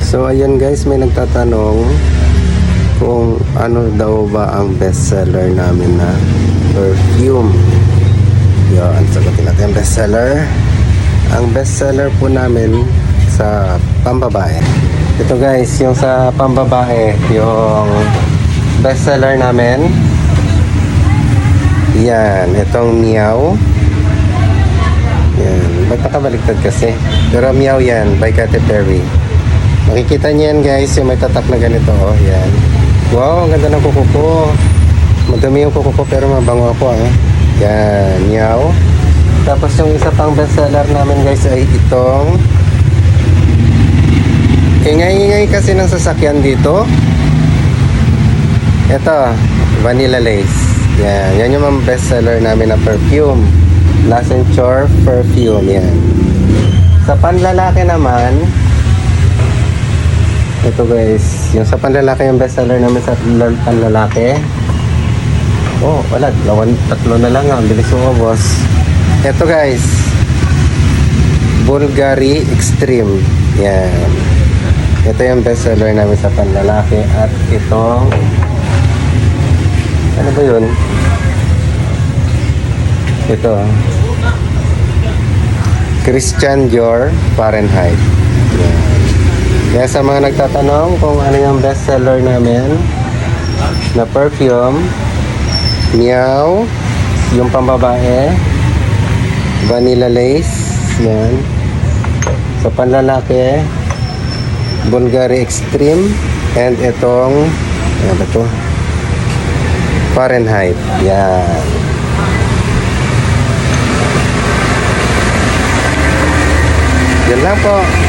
So ayan guys, may nagtatanong kung ano daw ba ang bestseller namin na perfume. Yan, sagutin natin ang bestseller. Ang bestseller po namin sa pambabae. Ito guys, yung sa pambabae, yung bestseller namin. Yan, itong Meow. Yan, ba't nakabaliktad kasi? Pero Meow yan, by Katy Perry. Makikita niyo yan guys, yung may tatak na ganito. Oh, yan. Wow, ang ganda ng kuko ko. Madumi yung kuko ko pero mabango ako ah. Yan, Meow. Tapos yung isa pang bestseller namin guys ay itong ingay-ingay kasi ng sasakyan dito. Ito, Vanilla Lace. Yan, yan yung mga bestseller namin na perfume. Lassenchor perfume, yan. Sa panlalaki naman, ito guys, yung sa panlalaki yung bestseller namin sa panlalaki. Oh, wala, tatlo na lang ang bilis mo boss. Ito guys, Bulgari Extreme. Yan. Ito yung bestseller namin sa panlalaki. At itong, ano ba yun? Ito, Christian Dior Fahrenheit. Yan. Kaya sa mga nagtatanong kung ano yung bestseller namin na perfume, Meow, yung pambabae, Vanilla Lace, yan. Sa panlalaki, Bulgari Extreme, and itong, ano to? Fahrenheit, yan. Yan lang po.